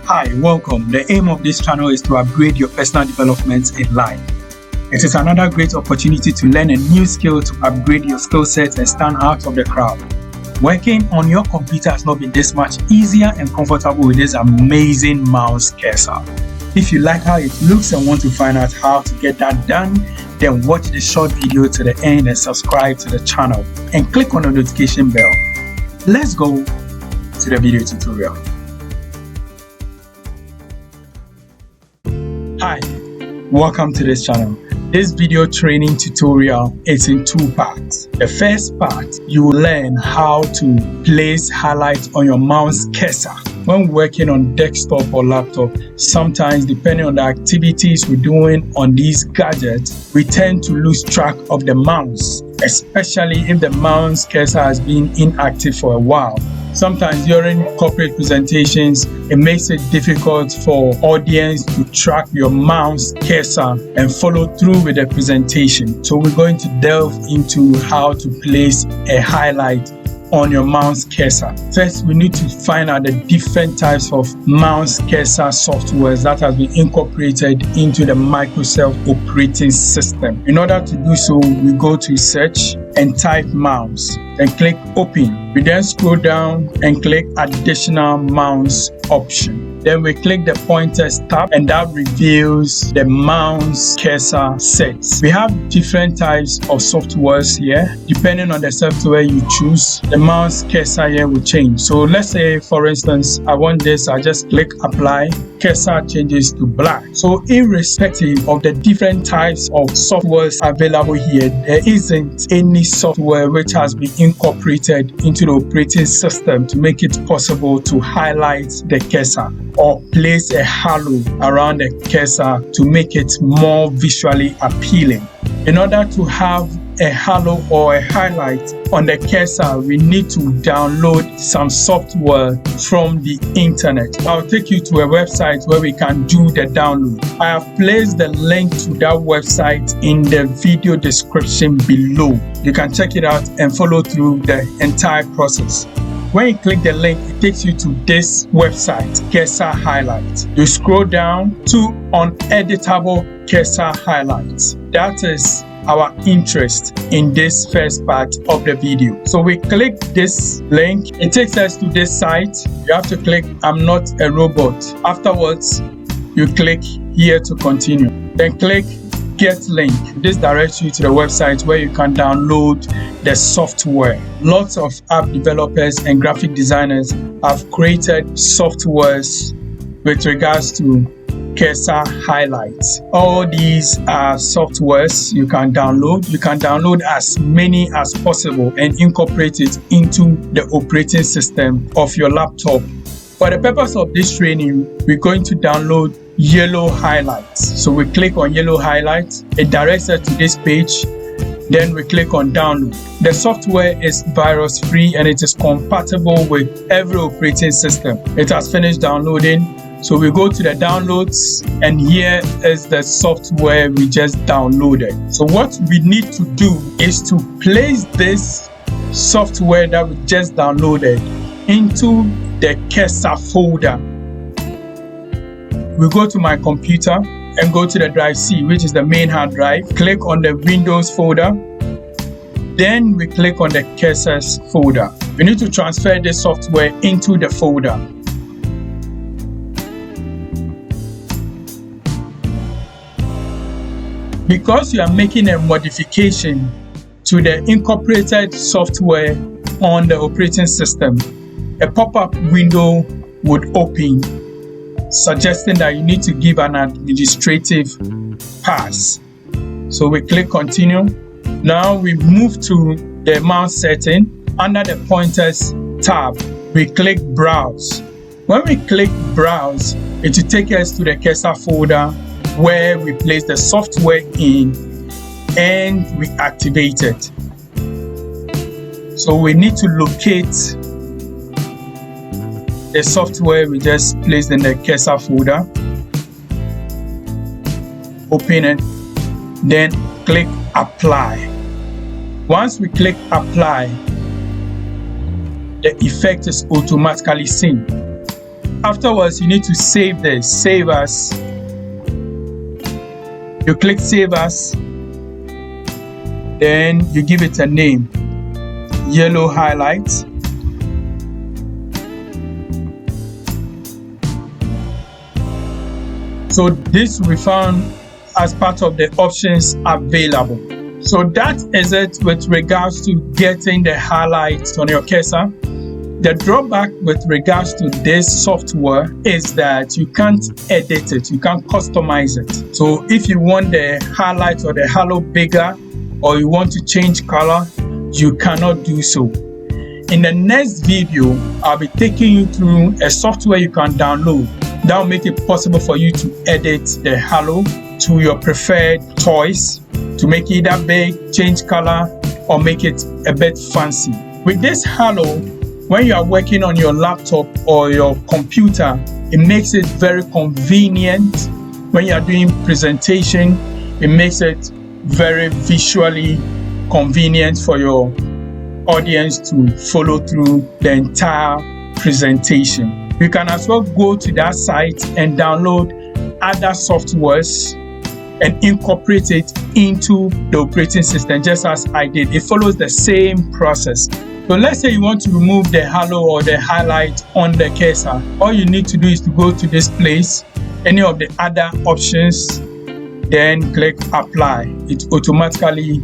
Hi, welcome. The aim of this channel is to upgrade your personal development in life. It is another great opportunity to learn a new skill to upgrade your skill set and stand out of the crowd. Working on your computer has not been this much easier and comfortable with this amazing mouse cursor. If you like how it looks and want to find out how to get that done, then watch the short video to the end and subscribe to the channel and click on the notification bell. Let's go to the video tutorial. Hi, welcome to this channel. This video training tutorial is in two parts. The first part, you will learn how to place highlights on your mouse cursor. When working on desktop or laptop, sometimes depending on the activities we're doing on these gadgets, we tend to lose track of the mouse, especially if the mouse cursor has been inactive for a while. Sometimes during corporate presentations, it makes it difficult for audience to track your mouse cursor and follow through with the presentation. So we're going to delve into how to place a highlight on your mouse cursor. First, we need to find out the different types of mouse cursor softwares that have been incorporated into the Microsoft operating system. In order to do so, we go to search and type mouse, then click open. We then scroll down and click additional mouse option. Then we click the pointers tab and that reveals the mouse cursor sets. We have different types of softwares here. Depending on the software you choose, the mouse cursor here will change. So let's say, for instance, I want this, I just click apply, cursor changes to black. So irrespective of the different types of softwares available here, there isn't any software which has been incorporated into the operating system to make it possible to highlight the cursor or place a halo around the cursor to make it more visually appealing. In order to have a halo or a highlight on the cursor, we need to download some software from the internet. I'll take you to a website where we can do the download. I have placed the link to that website in the video description below. You can check it out and follow through the entire process. When you click the link, it takes you to this website, Cursor Highlights. You scroll down to Uneditable Cursor Highlights. That is our interest in this first part of the video. So we click this link. It takes us to this site. You have to click I'm not a robot. Afterwards, you click here to continue. Then click Get Link. This directs you to the website where you can download the software. Lots of app developers and graphic designers have created softwares with regards to cursor highlights. All these are softwares you can download. You can download as many as possible and incorporate it into the operating system of your laptop. For the purpose of this training, we're going to download Yellow Highlights. So we click on Yellow Highlights. It directs us to this page. Then we click on download. The software is virus free and it is compatible with every operating system. It has finished downloading. So we go to the downloads and here is the software we just downloaded. So what we need to do is to place this software that we just downloaded into the cursor folder. We go to my computer and go to the drive C, which is the main hard drive. Click on the Windows folder. Then we click on the cursors folder. We need to transfer this software into the folder. Because you are making a modification to the incorporated software on the operating system, a pop-up window would open suggesting that you need to give an administrative pass. So we click continue. Now we move to the mouse setting. Under the pointers tab, we click browse. When we click browse, it will take us to the cursor folder where we place the software in and we activate it. So we need to locate the software we just placed in the cursor folder. Open it, then click apply. Once we click apply, the effect is automatically seen. Afterwards, you need to save this. Save as. You click Save As. Then you give it a name. Yellow highlights. So this will be found as part of the options available. So that is it with regards to getting the highlights on your cursor. The drawback with regards to this software is that you can't edit it, you can't customize it. So if you want the highlight or the halo bigger, or you want to change color, you cannot do so. In the next video, I'll be taking you through a software you can download that will make it possible for you to edit the halo to your preferred choice, to make it either big, change color, or make it a bit fancy. With this halo, when you are working on your laptop or your computer, it makes it very convenient. When you are doing presentation, it makes it very visually convenient for your audience to follow through the entire presentation. You can as well go to that site and download other softwares and incorporate it into the operating system, just as I did. It follows the same process. So let's say you want to remove the halo or the highlight on the cursor. All you need to do is to go to this place, any of the other options, then click Apply. It automatically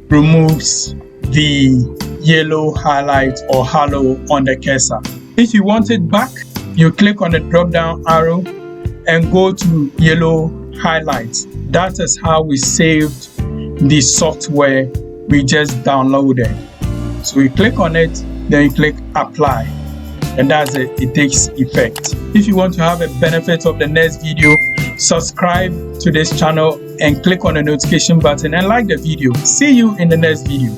removes the yellow highlight or halo on the cursor. If you want it back, you click on the drop down arrow and go to yellow highlights. That is how we saved the software we just downloaded. So you click on it, then you click Apply, and that's it. It takes effect. If you want to have a benefit of the next video, subscribe to this channel and click on the notification button and like the video. See you in the next video.